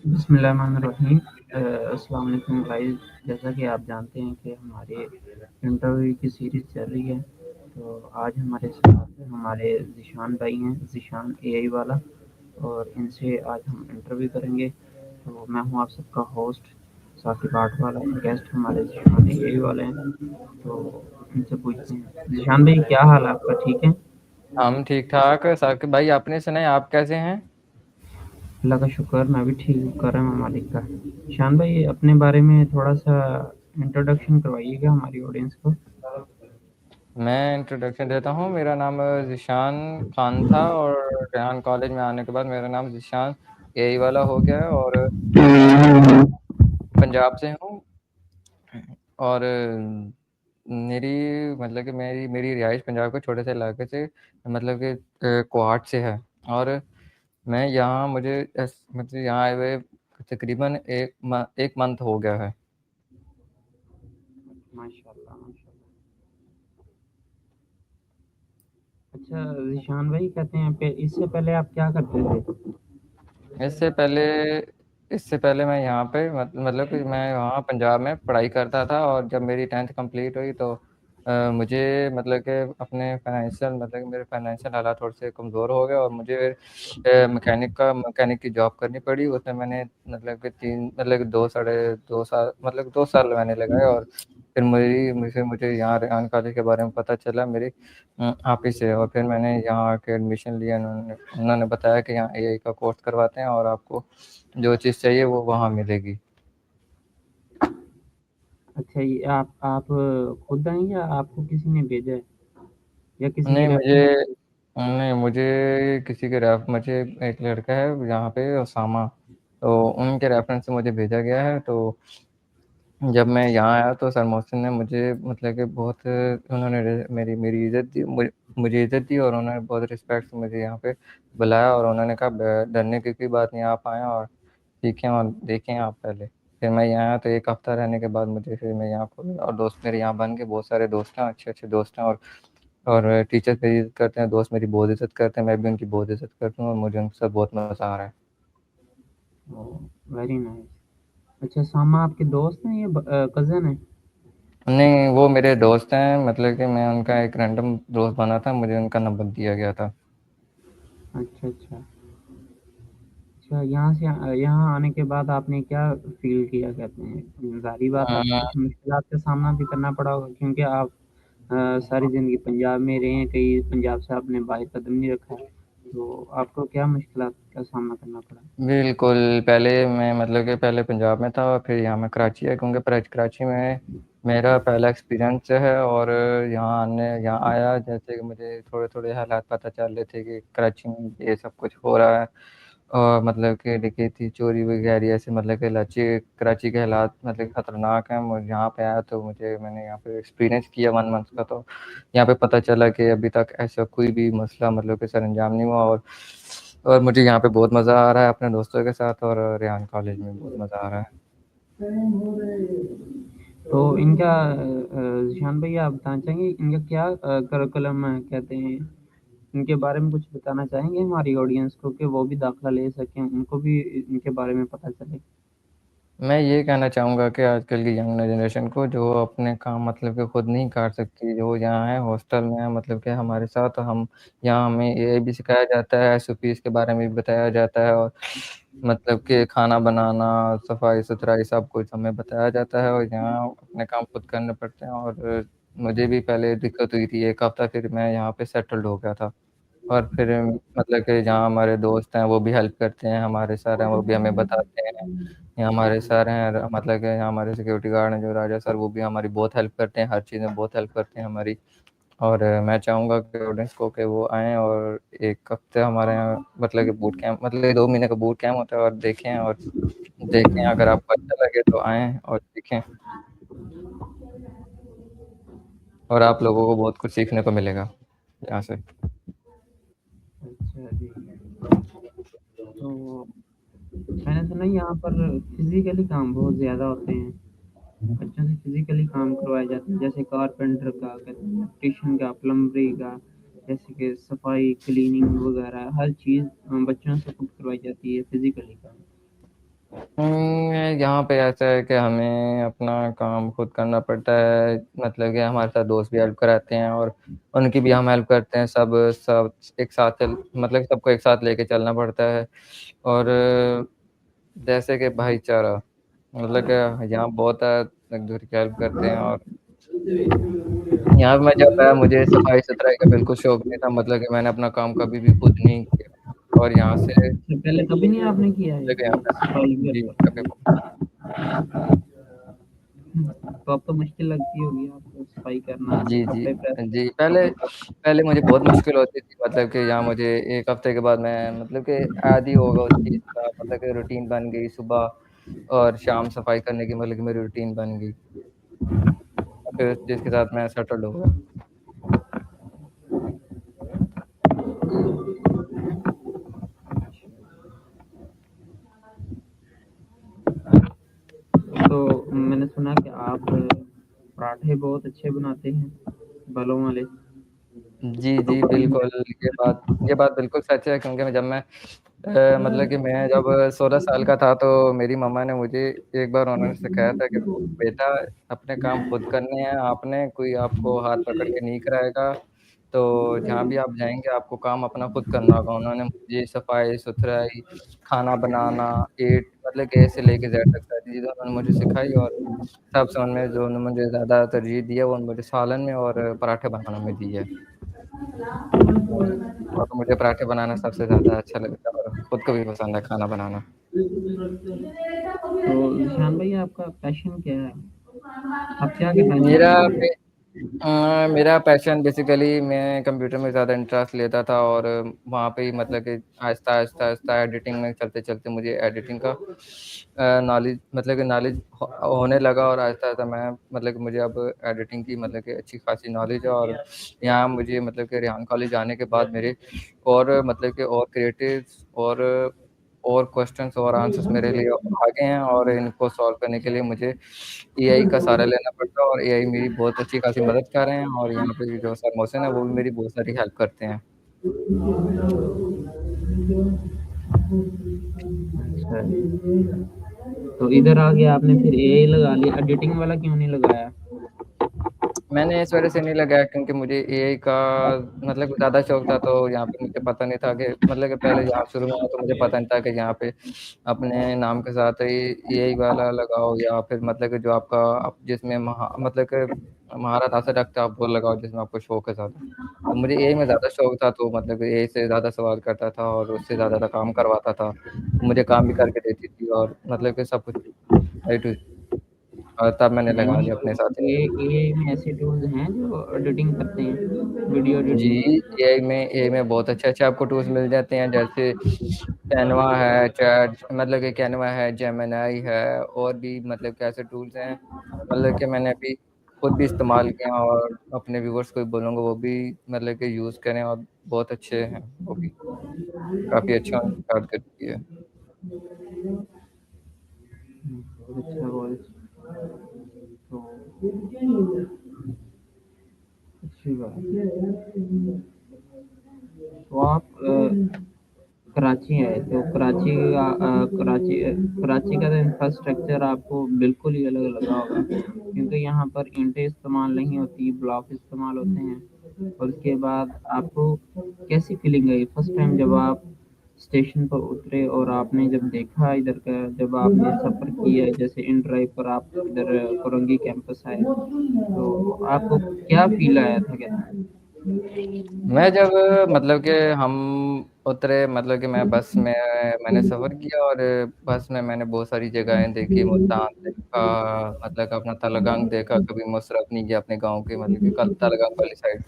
बिस्मिल्लाहिर्रहमानिर्रहीम। अस्सलाम वालेकुम गाइस। जैसा कि आप जानते हैं कि हमारे इंटरव्यू की सीरीज़ चल रही है, तो आज हमारे साथ हमारे ज़ीशान भाई हैं, ज़ीशान एआई वाला, और इनसे आज हम इंटरव्यू करेंगे। तो मैं हूँ आप सबका होस्ट साकिब आर्ट वाला। गेस्ट हमारे ज़ीशान एआई वाले हैं, तो इनसे पूछते हैं। ज़ीशान भाई, क्या हाल है आपका? ठीक है? हम ठीक ठाक। साकिब भाई, आपने सुनाए, आप कैसे हैं? अल्लाह का शुक्र, मैं भी ठीक हूँ, करम है मालिक का। शान भाई, अपने बारे में थोड़ा सा इंट्रोडक्शन करवाइएगा हमारी ऑडियंस को। मैं इंट्रोडक्शन देता हूँ। मेरा नाम ज़ीशान खान था और रेहान कॉलेज में आने के बाद मेरा नाम ज़ीशान यही वाला हो गया है। और मैं पंजाब से हूँ। और मेरी मतलब कि मेरी मेरी रिहाइश पंजाब के छोटे से इलाके से, मतलब कि कोहाट से है। और मैं यहाँ मतलब यहाँ आए हुए तकरीबन एक मंथ हो गया है। माशाल्लाह माशाल्लाह। अच्छा ज़ीशान भाई, कहते हैं इससे पहले आप क्या करते थे? इससे पहले इससे पहले मैं यहाँ पे मतलब कि मैं वहाँ पंजाब में पढ़ाई करता था। और जब मेरी 10th कंप्लीट हुई तो मुझे मतलब कि अपने फाइनेंशियल मतलब कि मेरे फाइनेंशियल हालात थोड़े से कमज़ोर हो गए और मुझे मैकेनिक की जॉब करनी पड़ी। उसमें मैंने मतलब कि 2 साल मतलब 2 साल मैंने लगाए। और फिर मुझे यहाँ रेहान कॉलेज के बारे में पता चला मेरी आप ही से। और फिर मैंने यहाँ आके एडमिशन लिया। उन्होंने बताया कि यहाँ एआई का कोर्स करवाते हैं और आपको जो चीज़ चाहिए वो वहाँ मिलेगी। अच्छा, ये आप खुद आए या आपको किसी ने भेजा है, या किसी की नहीं मुझे रेफरेंस? नहीं मुझे किसी के रेफ मुझे एक लड़का है यहाँ पे, उसामा, तो उनके रेफरेंस से मुझे भेजा गया है। तो जब मैं यहाँ आया तो सर मोहसिन ने मुझे मतलब कि बहुत उन्होंने मेरी मेरी इज़्ज़त दी, मुझे इज़्ज़त दी। और उन्होंने बहुत रिस्पेक्ट से मुझे यहाँ पे बुलाया और उन्होंने कहा डरने की कोई बात नहीं, आप आएँ और सीखें और देखें आप पहले। फिर मैं यहाँ आया तो एक हफ्ता रहने के बाद मुझे फिर मैं यहाँ को और दोस्त मेरे यहाँ बन के बहुत सारे दोस्त हैं, अच्छे अच्छे दोस्त हैं। और टीचर्स मेरी इज़्ज़त करते हैं, दोस्त मेरी बहुत इज़्ज़त करते हैं, मैं भी उनकी बहुत इज़्ज़त करता हूँ और मुझे उनके साथ बहुत मज़ा आ रहा है। Very nice. अच्छा, सामा आपके दोस्त हैं या कज़न है? नहीं, वो मेरे दोस्त हैं, मतलब कि मैं उनका एक रैंडम दोस्त बना था, मुझे उनका नंबर दिया गया था। अच्छा अच्छा। अच्छा, यहाँ आने के बाद आपने क्या फ़ील किया, कहते हैं ज़ाहिर बात आपको अ, कुछ मुश्किलात का सामना भी करना पड़ा होगा, क्योंकि आप सारी ज़िंदगी पंजाब में रहे हैं, कहीं पंजाब से आपने बाहर कदम नहीं रखा है, तो आपको क्या मुश्किलात का सामना करना पड़ा? बिल्कुल, पहले मैं मतलब कि पहले पंजाब में था और फिर यहाँ मैं कराची है, क्योंकि कराची में मेरा पहला एक्सपीरियंस है। और यहाँ आया जैसे कि मुझे थोड़े-थोड़े हालात पता चल रहे थे कि कराची में ये सब कुछ हो रहा है। और मतलब कि डकैती, चोरी वगैरह ऐसे, मतलब कि कराची के हालात मतलब खतरनाक हैं। मैं यहाँ पे आया तो मैंने यहाँ पे एक्सपीरियंस किया 1 मंथ का। तो यहाँ पे पता चला कि अभी तक ऐसा कोई भी मसला मतलब कि सरअंजाम नहीं हुआ। और मुझे यहाँ पे बहुत मज़ा आ रहा है अपने दोस्तों के साथ और रेहान कॉलेज में बहुत मज़ा आ रहा है। तो इनका ज़ीशान भाई, आप बताना चाहेंगे इनका क्या करिकुलम है, कहते हैं इनके बारे में कुछ बताना चाहेंगे हमारी ऑडियंस को, कि वो भी दाखिला ले सकें, उनको भी इनके बारे में पता चले? मैं ये कहना चाहूँगा कि आजकल की यंग जनरेशन को, जो अपने काम मतलब कि खुद नहीं कर सकती, जो यहाँ है हॉस्टल में है मतलब कि हमारे साथ, तो हम यहाँ हमें ये भी सिखाया जाता है, एसओपीज़ के बारे में भी बताया जाता है। और मतलब कि खाना बनाना, सफाई-सुथराई सब कुछ हमें बताया जाता है और यहाँ अपने काम खुद करने पड़ते हैं। और मुझे भी पहले दिक्कत हुई थी 1 हफ्ता, फिर मैं यहाँ पे सेटल्ड हो गया था। और फिर मतलब कि जहाँ हमारे दोस्त हैं वो भी हेल्प करते हैं, हमारे सर हैं वो भी हमें बताते हैं। यहाँ हमारे सर हैं मतलब कि यहाँ हमारे सिक्योरिटी गार्ड हैं जो राजा सर, वो भी हमारी बहुत हेल्प करते हैं, हर चीज़ में बहुत हेल्प करते हैं हमारी। और मैं चाहूँगा कि ऑडियंस को कि वो आएँ और 1 हफ्ते हमारे यहाँ मतलब कि बूट कैंप, मतलब 2 महीने का बूट कैंप होता है, और देखें अगर आपको अच्छा लगे तो आएँ और सीखें। और आप लोगों को बहुत कुछ सीखने को मिलेगा यहाँ से। अच्छा जी। तो मैंने सुना है यहाँ पर फिज़िकली काम बहुत ज़्यादा होते हैं, बच्चों से फिज़िकली काम करवाए जाते हैं, जैसे कारपेंटर का, कहते हैं इलेक्ट्रीशियन का, प्लम्बरी का, जैसे कि सफाई, क्लीनिंग वगैरह हर चीज़ बच्चों से खुद करवाई जाती है फिज़िकली काम। यहाँ पे ऐसा है कि हमें अपना काम खुद करना पड़ता है, मतलब कि हमारे साथ दोस्त भी हेल्प कराते हैं और उनकी भी हम हेल्प करते हैं, सब सब एक साथ मतलब सबको एक साथ लेके चलना पड़ता है। और जैसे कि भाईचारा, मतलब कि यहाँ बहुत एक दूसरे की हेल्प करते हैं। और यहाँ पे मैं जब आया मुझे सफाई सुथराई का बिल्कुल शौक नहीं था, मतलब कि मैंने अपना काम कभी भी खुद नहीं किया और यहाँ से अच्छा, पहले कभी नहीं आपने किया है मतलब कि यहाँ पे सफाई घर जी पर? कभी तो अब तो मुश्किल लगती होगी आपको सफाई करना, जी, जी। कपड़े प्रेस जी, करना, पहले कपड़ा। पहले मुझे बहुत मुश्किल होती थी, मतलब कि यहाँ मुझे 1 हफ्ते के बाद मैं मतलब कि आदी हो गया उस चीज़ का, मतलब कि रूटीन बन गई सुबह और शाम सफाई करने की, मतलब कि मेरी रूटीन बन गई। फिर जिसके साथ मैं सेटल्ड हो गया। तो मैंने सुना कि आप पराठे बहुत अच्छे बनाते हैं, बालों वाले। जी, तो जी, कभी बिल्कुल, ये बात बिल्कुल सच है, क्योंकि मतलब कि मैं जब 16 साल का था, तो मेरी मम्मा ने मुझे एक बार उन्होंने सिखाया था कि बेटा अपने काम खुद करने हैं आपने, कोई आपको हाथ पकड़ के नहीं कराएगा, तो जहाँ भी आप जाएँगे आपको काम अपना खुद करना होगा। उन्होंने मुझे सफाई-सुथराई, खाना बनाना, मतलब कि ए से लेके ज़ेड तक सारी चीज़ें उन्होंने मुझे सिखाई और सबसे उनमें जो उन्होंने मुझे ज़्यादा तरजीह दी है, वो मुझे सालन में और पराठे बनाने में दी है। और मुझे पराठे बनाना सबसे ज़्यादा अच्छा लगता है और खुद को भी पसंद है खाना बनाना। तो ईशान भाई, आपका पैशन क्या है? आप क्या करना मेरा चाहते पे हैं? मेरा पैशन बेसिकली मैं कंप्यूटर में ज़्यादा इंटरेस्ट लेता था और वहाँ पे ही मतलब कि आहिस्ता-आहिस्ता एडिटिंग में चलते-चलते मुझे एडिटिंग का नॉलेज मतलब कि नॉलेज होने लगा और आहिस्ता-आहिस्ता मैं मतलब कि मुझे अब एडिटिंग की मतलब कि अच्छी खासी नॉलेज है और यहाँ मुझे मतलब कि रेहान कॉलेज आने के बाद मेरे और मतलब कि और क्रिएटिव्स और क्वेश्चन्स और आंसर्स मेरे लिए आ गए हैं और इनको सॉल्व करने के लिए मुझे एआई का सहारा लेना पड़ता है और एआई मेरी बहुत अच्छी खासी मदद कर रहे हैं और यहाँ पे जो सर मोहसिन है वो भी मेरी बहुत सारी हेल्प करते हैं। अच्छा, तो इधर आके आपने फिर एआई लगा लिया, एडिटिंग वाला क्यों नहीं लगाया? मैंने इस वजह से नहीं लगाया क्योंकि मुझे एआई का मतलब ज़्यादा शौक था, तो यहाँ पे मुझे पता नहीं था कि मतलब कि पहले यहाँ शुरू में आया तो मुझे पता नहीं था कि यहाँ पे अपने नाम के साथ ही एआई वाला लगाओ या फिर मतलब कि जो आपका आप जिसमें मतलब कि महारत हासिल रखते हो आप वो लगाओ जिसमें आपको शौक है ज़्यादा। तो मुझे एआई में ज़्यादा शौक था, तो मतलब कि एआई से ज़्यादा सवाल करता था और उससे ज़्यादा काम करवाता था। तो मुझे काम भी करके देती थी और मतलब कि सब कुछ ए टू और तब मैंने लगा लिया अपने साथ ये एआई। एआई में ऐसे टूल्स हैं जो एडिटिंग करते हैं, वीडियो जी, एडिटिंग? एआई में बहुत अच्छे-अच्छे आपको टूल्स मिल जाते हैं, जैसे कैनवा है, मतलब कि कैनवा है, जेमिनी है और भी मतलब कि ऐसे टूल्स हैं, मतलब कि मैंने अभी खुद भी इस्तेमाल किए हैं और अपने व्यूअर्स को भी बोलूँगा वो भी मतलब कि यूज़ करें और बहुत अच्छे हैं वो भी, काफ़ी अच्छा उनकी कारकर्दगी है। बहुत अच्छा, बहुत अच्छा। तो अच्छी बात है। तो आप कराची आए, तो कराची का तो इंफ्रास्ट्रक्चर आपको बिल्कुल ही अलग लगा होगा, क्योंकि यहाँ पर ईंटें इस्तेमाल नहीं होती, ब्लॉक इस्तेमाल होते हैं। और उसके बाद आपको कैसी फीलिंग आई फर्स्ट टाइम जब आप स्टेशन पर उतरे और आपने जब देखा इधर का, जब आपने सफ़र किया जैसे इन ड्राइव पर आप इधर कोरंगी कैंपस आए, तो आपको क्या फील आया था क्या? मैं जब मतलब कि हम उतरे मतलब कि मैं बस में मैंने सफ़र किया और बस में मैंने बहुत सारी जगहें देखी, मुल्तान देखा, मतलब कि अपना तलगंग देखा, कभी मुसरत नहीं गया अपने गाँव के मतलब कि कल तलगंग वाली साइड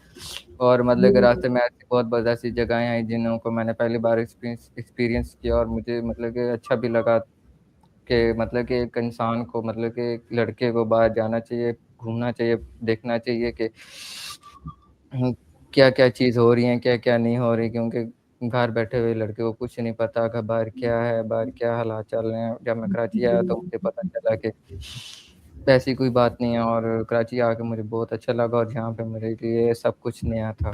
और मतलब कि रास्ते में ऐसी बहुत बहुत ऐसी जगहें आई जिन्हों को मैंने पहली बार एक्सपीरियंस किया और मुझे मतलब कि अच्छा भी लगा कि मतलब कि एक इंसान को मतलब कि एक लड़के को बाहर जाना चाहिए, घूमना चाहिए, देखना चाहिए कि हुँ, क्या-क्या चीज़ हो रही है, क्या-क्या नहीं हो रही क्योंकि घर बैठे हुए लड़के को कुछ नहीं पता कि बाहर क्या है, बाहर क्या हालात चल रहे हैं। जब मैं कराची आया तो मुझे पता चला कि ऐसी कोई बात नहीं है और कराची आके मुझे बहुत अच्छा लगा और यहाँ पे मेरे लिए सब कुछ नया था।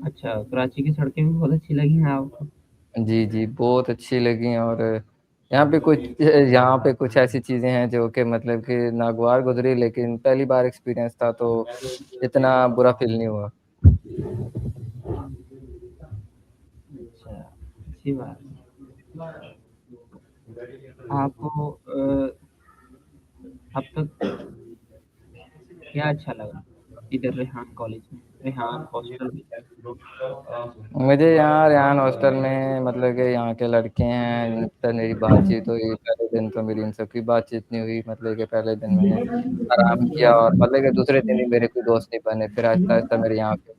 अच्छा, कराची की सड़कें भी बहुत अच्छी लगी हैं आपको? जी, जी, बहुत अच्छी लगी और यहाँ पे कुछ ऐसी चीज़ें हैं जो कि मतलब कि नागवार गुज़री, लेकिन पहली बार एक्सपीरियंस था तो इतना बुरा फ़ील नहीं हुआ। अच्छा, अच्छी बात है। आपको अब तक क्या अच्छा लगा इधर रेहान कॉलेज में, रेहान हॉस्टल में? मुझे यहाँ रेहान हॉस्टल में मतलब कि यहाँ के लड़के हैं, जिनसे मेरी बातचीत हुई। पहले दिन तो मेरी इन सबकी बातचीत नहीं हुई, मतलब कि पहले दिन मैंने आराम किया और मतलब कि दूसरे दिन ही मेरे कोई दोस्त नहीं बने। फिर आहिस्ता-आहिस्ता मेरे यहाँ के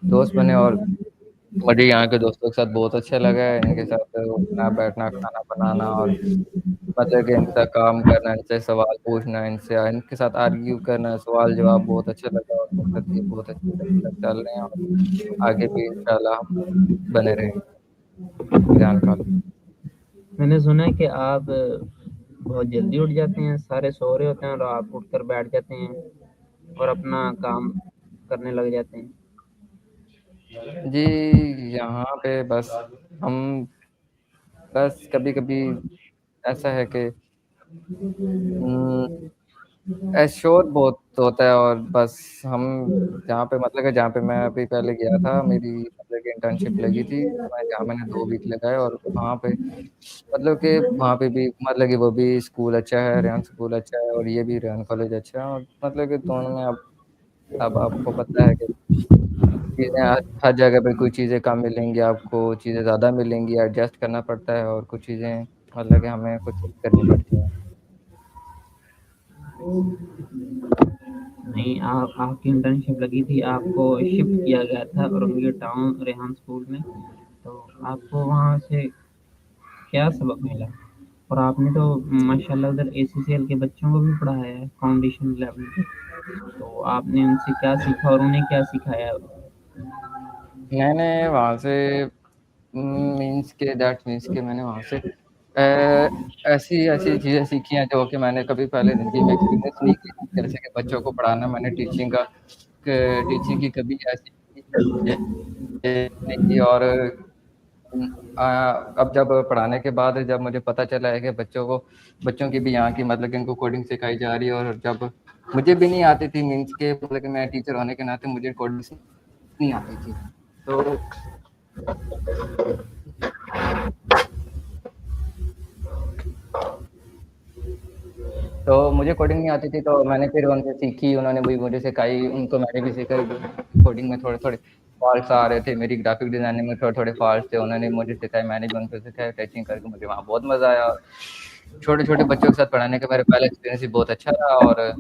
दोस्त बने और मुझे यहाँ के दोस्तों के साथ बहुत अच्छा लगा। इनके साथ उठना-बैठना, खाना बनाना और मतलब कि इनके साथ काम करना, इनसे सवाल पूछना, इनके साथ आर्ग्यू करना, सवाल-जवाब बहुत अच्छा लगा और मेरे साथ ये बहुत अच्छे से चल रहे हैं और आगे भी इंशाल्लाह हम बने रहेंगे। रेहान कॉलेज। मैंने सुना है कि आप बहुत जल्दी उठ जाते हैं, सारे सो रहे होते हैं और आप उठकर बैठ जाते हैं और अपना काम करने लग जाते हैं। जी, यहाँ पे हम बस कभी-कभी ऐसा है कि उम, शोर बहुत होता है और बस हम जहाँ पे मैं अभी पहले गया था, मेरी मतलब कि इंटर्नशिप लगी थी, जहाँ मैंने 2 वीक लगाए और वहाँ पे मतलब कि वहाँ पे भी मतलब कि वो भी स्कूल अच्छा है, रेहान स्कूल अच्छा है और ये भी रेहान कॉलेज अच्छा है और मतलब कि दोनों में अब आपको पता है कि चीज़ें हर जगह पे कोई चीज़ें कम मिलेंगी आपको, चीज़ें ज़्यादा मिलेंगी, एडजस्ट करना पड़ता है और कुछ चीज़ें मतलब कि हमें खुद से करनी पड़ती हैं। नहीं, आप आपकी इंटर्नशिप लगी थी, आपको शिफ्ट किया गया था औरंगी टाउन रेहान स्कूल में, तो आपको वहाँ से क्या सबक मिला? और आपने तो माशाल्लाह उधर एसीसीएल के बच्चों को भी पढ़ाया है फाउंडेशन लेवल पे, तो आपने उनसे क्या सीखा और उन्हें क्या सिखाया? मैंने वहाँ से मीन्स के मैंने वहाँ से अ, ऐसी-ऐसी चीज़ें सीखी हैं जो कि मैंने कभी पहले ज़िंदगी में एक्सपीरियंस नहीं की थी। जैसे कि बच्चों को पढ़ाना मैंने टीचिंग की कभी ऐसी नहीं की और अब जब पढ़ाने के बाद जब मुझे पता चला है कि बच्चों की भी यहाँ की मतलब कि इनको कोडिंग सिखाई जा रही है और जब मुझे भी नहीं आती थी मीन्स के मतलब कि मैं टीचर होने के नाते मुझे कोडिंग नहीं आती थी। तो तो मुझे कोडिंग नहीं आती थी तो मैंने फिर उनसे सीखी, उन्होंने भी मुझे सिखाई, उनको मैंने भी सिखाई। कोडिंग में थोड़े-थोड़े फॉल्ट्स आ रहे थे, मेरी ग्राफ़िक डिज़ाइनिंग में थोड़े-थोड़े फॉल्ट्स थे, उन्होंने मुझे सिखाए, मैंने भी उनको सिखाया। टीचिंग करके मुझे वहाँ बहुत मज़ा आया। छोटे-छोटे बच्चों के साथ पढ़ाने का मेरा पहला एक्सपीरियंस भी बहुत अच्छा रहा और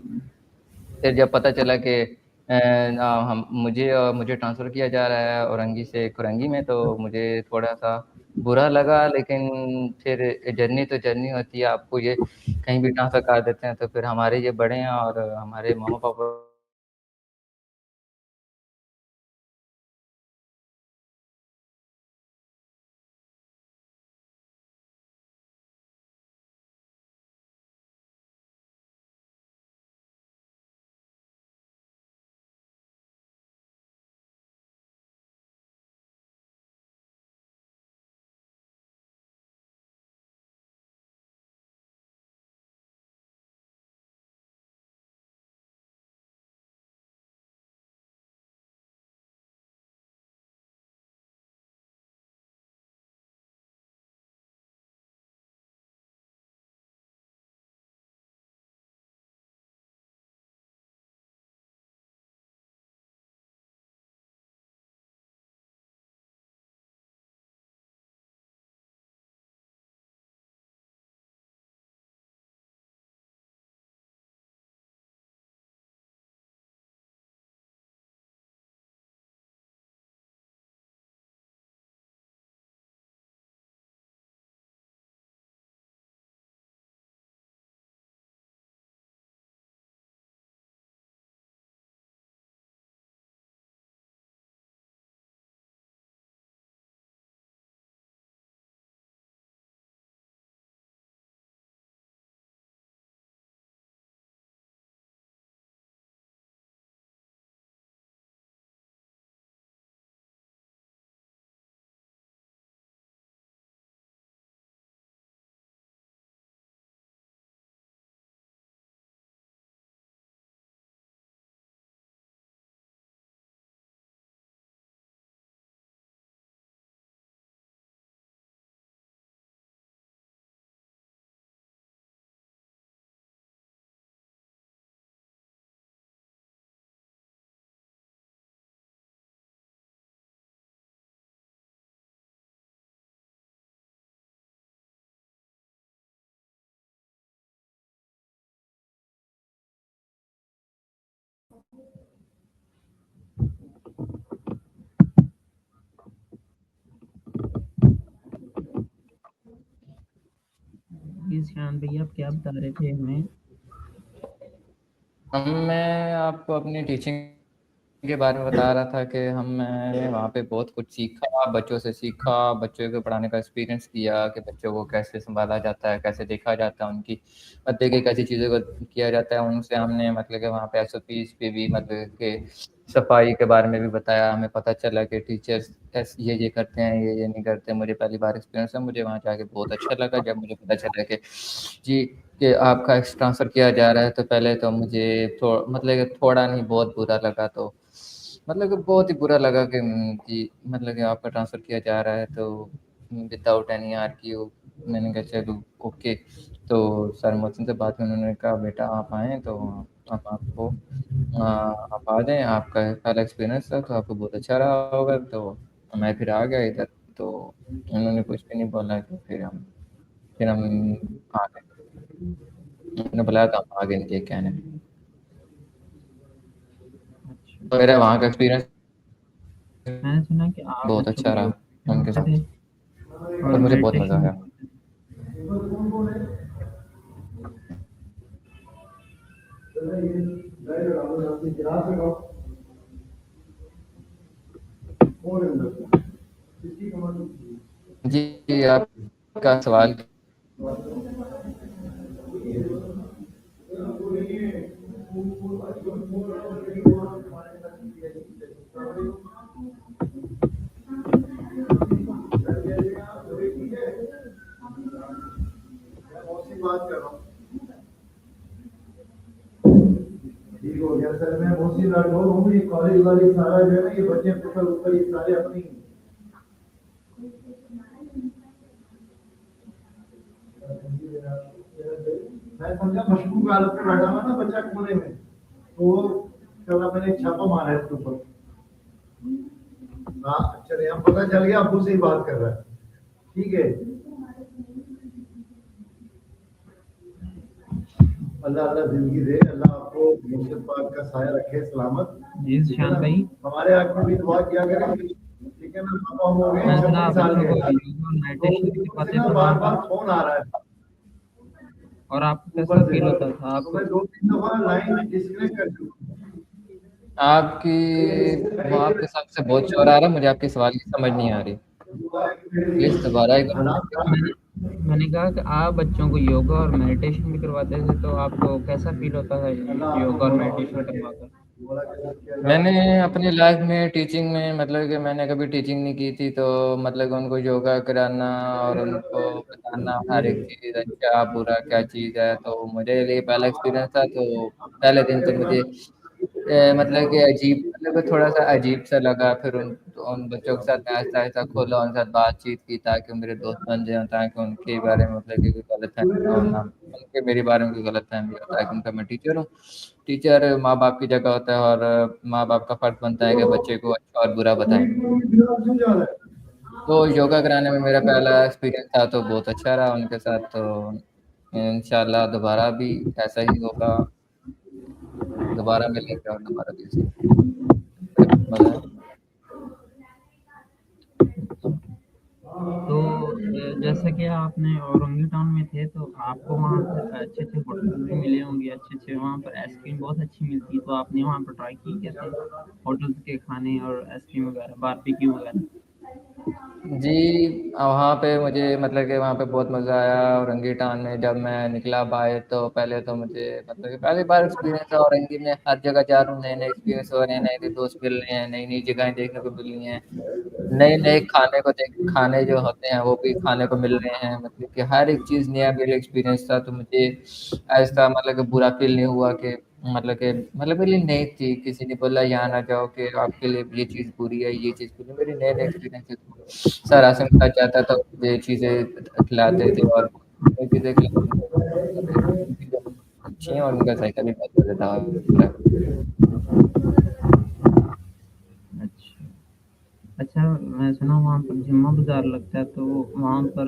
फिर जब पता चला कि मुझे ट्रांसफ़र किया जा रहा है औरंगी से खुरंगी में, तो मुझे थोड़ा-सा बुरा लगा, लेकिन फिर जर्नी तो जर्नी होती है, आपको ये कहीं भी ट्रांसफ़र कर देते हैं, तो फिर हमारे ये बड़े हैं और हमारे मम्मा-पापा जी शान भैया, आप क्या बता रहे थे हमें? मैं आपको अपनी टीचिंग के बारे में बता रहा था कि मैंने वहाँ पे बहुत कुछ सीखा, बच्चों से सीखा, बच्चों को पढ़ाने का एक्सपीरियंस किया कि बच्चों को कैसे संभाला जाता है, कैसे देखा जाता है, उनकी देखिए कैसी चीज़ों को किया जाता है। उनसे हमने मतलब कि वहाँ पे एसओपीज़ पे भी मतलब कि सफाई के बारे में भी बताया। हमें पता चला कि टीचर्स ऐसे ये करते हैं, ये नहीं करते। मुझे पहली बार एक्सपीरियंस है, मुझे वहाँ जाके बहुत अच्छा लगा जब मुझे पता चला कि जी कि आपका ट्रांसफ़र किया जा रहा है। तो पहले तो मुझे मतलब कि थोड़ा नहीं बहुत बुरा लगा। तो मतलब कि बहुत ही बुरा लगा कि कि मतलब कि आपका ट्रांसफ़र किया जा रहा है तो विदाउट एनी आरक्यू। मैंने कहा चलो ओके। तो सर मोहसिन से बात हुई, उन्होंने कहा बेटा आप आएँ तो हम आपको आप आ जाएँ, आपका पहला एक्सपीरियंस था तो आपको बहुत अच्छा रहा होगा। तो मैं फिर आ गया इधर, तो उन्होंने कुछ भी नहीं बोला। तो फिर हम आ गए। उन्होंने बुलाया तो हम आ गए इनके कहने पे। अच्छा, तो मेरा वहाँ का एक्सपीरियंस मैंने सुना कि आप बहुत बच्चों अच्छा को योग रहा उनके करवाते साथ थे और और मुझे बहुत मज़ा मेडिटेशन भी आया। करवाते थे। जी, आपका सवाल बात कर रहा हूँ। ठीक हो गया सर, मैं मोसी राठौर हूँ। ये कॉलेज वाली सारा जो है ना, ये बच्चे ऊपर ऊपर ये सारे अपनी मैं समझा मशकूक हालत में बैठा हुआ ना बच्चा कोने में, तो कल मैंने एक छापा मारा है इसके ऊपर। हाँ चलिए, हम पता चल गया अबू से ही बात कर रहा है। ठीक है, अल्लाह अल्लाह जिंदगी दे, अल्लाह आपको मुर्शिद पाक का साया रखे सलामत। जी ठीक है शान ना, भाई, हमारे आग में भी दुआ किया करें। ठीक है ना, पापा हो गए मैंने सुना 26 आप साल बच्चों के। को योगा और तो मेडिटेशन भी ऊपर से करवाते ना थे वहाँ बार बार पर, फोन आ रहा है और आपको कैसा ऊपर से। फील होता था तो आपको? मैं 2-3 दफा लाइन डिस्कनेक्ट कर चुका आपकी वो आपके साथ से बहुत शोर आ रहा है, मुझे आपके सवाल की समझ नहीं आ रही। प्लीज़ दोबारा एक बार हालात रिपीट खराब। मैंने मैंने कहा कि आप बच्चों को योगा और मेडिटेशन भी करवाते थे, तो आपको कैसा फील होता है अल्लाह आपको योगा और बड़ा खुश मेडिटेशन रखे। करवाकर? बड़ा गजब के अल्लाह मैंने आपको। अपनी लाइफ में टीचिंग में मतलब कि मैंने कभी टीचिंग नहीं की थी। तो मतलब कि उनको योगा कराना और उनको बताना हर एक चीज़ अच्छा बुरा क्या चीज़ है, तो मुझे लिए पहला एक्सपीरियंस था। तो पहले दिन तो मुझे मतलब कि अजीब मतलब कि थोड़ा सा अजीब सा लगा। फिर उन बच्चों के साथ मैं आहिस्ता आहिस्ता खोला, उनके साथ बातचीत की ताकि मेरे दोस्त बन जाएं, ताकि उनके बारे में मतलब कि कोई गलतफहमी ना हो, ना उनके मेरे बारे में कोई गलतफहमी हो। ताकि उनका मैं टीचर हूँ, टीचर माँ बाप की जगह होता है और माँ बाप का फर्ज बनता है कि बच्चे को अच्छा और बुरा बताएं। क्यों जा रहा है? तो योगा कराने में मेरा पहला एक्सपीरियंस था, तो बहुत अच्छा रहा उनके साथ। तो इंशाल्लाह दोबारा भी ऐसा ही होगा, दोबारा मिलेंगे और दोबारा भी ऐसे ही मुझे बहुत मज़ा आया। तो जैसा कि आपने औरंगी टाउन में थे, तो आपको वहाँ पर अच्छे अच्छे होटल भी मिले होंगे, अच्छे अच्छे वहाँ पर आइसक्रीम बहुत अच्छी मिलती है, तो आपने वहाँ पर ट्राई की कैसे होटल्स के खाने और आइसक्रीम वगैरह बारबेक्यू वगैरह? जी, वहाँ पे मुझे मतलब कि वहाँ पे बहुत मज़ा आया औरंगी टाउन में। जब मैं निकला बाहर तो पहले तो मुझे मतलब कि पहली बार एक्सपीरियंस है औरंगी में। हर जगह जा रहा हूँ, नए-नए एक्सपीरियंस हो रहे हैं, नए-नए दोस्त मिल रहे हैं, नई-नई जगहें देखने को मिल रही हैं, नए-नए खाने जो होते हैं वो भी खाने को मिल रहे हैं। मतलब कि हर एक चीज़ नया मेरे एक्सपीरियंस था। तो मुझे ऐसा मतलब कि बुरा फ़ील नहीं हुआ कि मतलब मेरे लिए नई थी। किसी ने बोला यहाँ ना जाओ कि आपके लिए ये चीज़ बुरी है, ये चीज़ बुरी है। मेरी नए-नए एक्सपीरियंस थे। तो सर आसिम के साथ जाता था, मुझे चीज़ें खिलाते थे और नई चीज़ें खिलाते थे। उनकी जो अच्छी हैं और उनका ज़ायका भी बहुत मज़ेदार है। अच्छा, अच्छा, मैं सुना वहाँ पर जुम्मा बाज़ार लगता है, तो वहाँ पर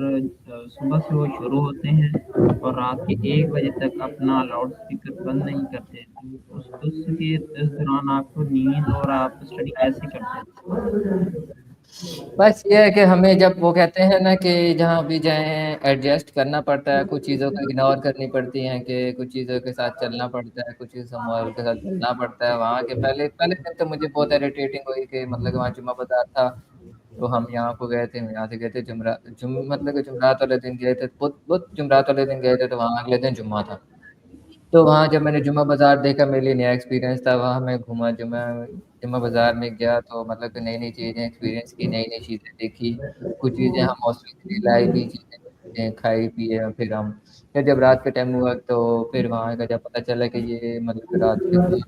सुबह से वो शुरू होते हैं और रात के 1 बजे तक अपना लाउड स्पीकर बंद नहीं करते। तो उस दौरान आपको नींद और आप स्टडी कैसे करते हैं? बस ये है कि हमें जब वो कहते हैं ना कि जहाँ भी जाएँ एडजस्ट करना पड़ता है, कुछ चीज़ों को इग्नोर करनी पड़ती हैं कि कुछ चीज़ों के साथ चलना पड़ता है, कुछ चीज़ों माहौल के साथ चलना पड़ता है। वहाँ के पहले पहले दिन तो मुझे बहुत इरिटेटिंग हुई कि मतलब कि वहाँ जुम्मा बाज़ार था, तो हम यहाँ को गए थे, यहाँ से गए थे मतलब कि जुमेरात वाले दिन गए थे, बहुत जुमेरात वाले दिन गए थे, तो वहाँ अगले दिन जुम्मा था। तो वहाँ जब मैंने जुम्मा बाज़ार देखा, मेरे लिए नया एक्सपीरियंस था। वहाँ मैं घूमा, जुम्मा जुम्मा बाज़ार में गया तो मतलब कि नई-नई चीज़ें एक्सपीरियंस की, नई-नई चीज़ें देखी। कुछ चीज़ें हम हॉस्टल के लिए लाए भी, चीज़ें खाई पिए और फिर जब रात का टाइम हुआ तो फिर वहाँ का जब पता चला कि ये मतलब कि रात के समय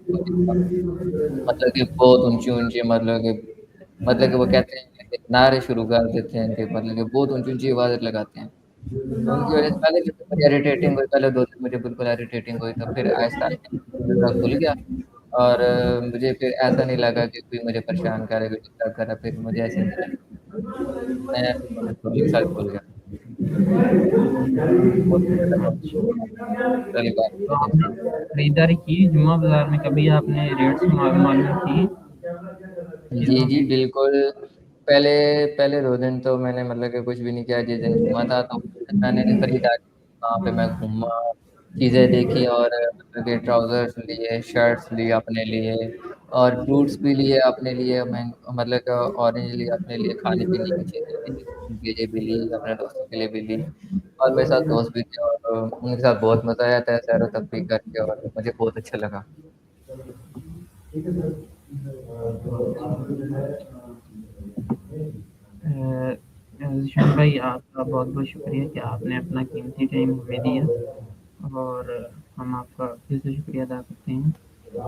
मतलब कि बहुत ऊँची-ऊँची मतलब कि वो कहते हैं कि नारे शुरू कर देते हैं कि मतलब कि बहुत ऊँची-ऊँची आवाज़ लगाते हैं। तो उनकी वज़ह से पहले दिन तो मुझे इरिटेटिंग हुई, पहले 2 दिन मुझे बिल्कुल इरिटेटिंग हुई, तो फिर आहिस्ता-आहिस्ता थोड़ा खुल गया और मुझे फिर ऐसा नहीं लगा कि कोई मुझे परेशान करे, कोई डिस्टर्ब कर रहा है, फिर मुझे ऐसे नहीं लगा। मैं बड़े फ्लो के साथ खुल गया। बहुत अच्छा लगा मुझे वहाँ पे, पहली बार तो मैंने आपने देखा। खरीदारी की जुम्मा बाज़ार में, कभी आपने रेट्स मालूम की जी, चीज़ों जी, की? बिल्कुल। पहले पहले 2 दिन तो मैंने मतलब कि कुछ भी नहीं किया, जिस दिन जुम्मा था तो उस दिन मैंने खरीदारी की, वहाँ पे मैं घूमा, चीज़ें देखी और मतलब कि ट्राउज़र्स लिए, शर्ट्स लिए अपने लिए और बूट्स भी लिए अपने लिए, मैं मतलब कि ऑरेंज लिया अपने लिए, खाने-पीने की चीज़ें ली, उनके लिए भी ली, अपने दोस्तों के लिए भी ली और मेरे साथ दोस्त भी थे और उनके साथ बहुत मज़ा आया था सैर-व-तफ़रीह करके और मुझे बहुत अच्छा लगा। ज़ीशान भाई, आपका बहुत-बहुत शुक्रिया कि आपने अपना कीमती टाइम हमें दिया और हम आपका फिर से शुक्रिया अदा करते हैं।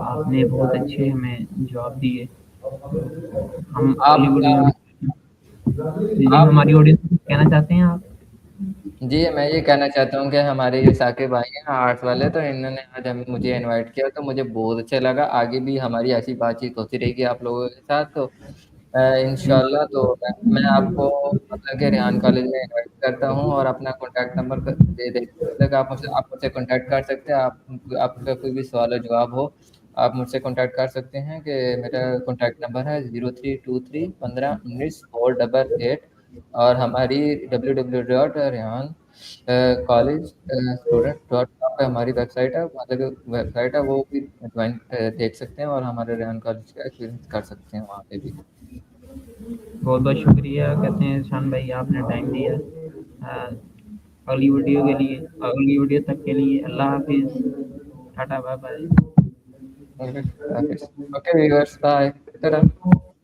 आपने बहुत अच्छे हमें जवाब दिए। हम बॉलीवुड आपका में जी, जी, आप हमारी ऑडियंस को कुछ कहना चाहते हैं आप? जी, मैं ये कहना चाहता हूँ कि हमारे जो साकिब भाई हैं आर्ट्स वाले, तो इन्होंने आज मुझे इनवाइट किया तो मुझे बहुत अच्छा लगा। आगे भी हमारी ऐसी बातचीत होती रहेगी आप लोगों के साथ, तो इंशाल्लाह तो मैं आपको मतलब कि रेहान कॉलेज में इनवाइट करता हूँ और अपना कॉन्टैक्ट नंबर दे देता हूँ, तक आप मुझसे कॉन्टैक्ट कर सकते हैं। आपका कोई भी सवाल हो जवाब हो, आप मुझसे कॉन्टैक्ट कर सकते हैं कि मेरा कॉन्टैक्ट नंबर है 0323 15 19 488 और हमारी www.rehan college student.com पे हमारी वेबसाइट है, मतलब वेबसाइट है, वो भी ज्वाइन देख सकते हैं और हमारे रेहान कॉलेज का एक्सपीरियंस कर सकते हैं वहाँ पे भी। बहुत-बहुत शुक्रिया कहते हैं ज़ीशान भाई, आपने टाइम दिया। अगली वीडियो तक के लिए अल्लाह हाफ़िज़। Tata bye bye. ओके, हाफिज़। Okay viewers, bye. ta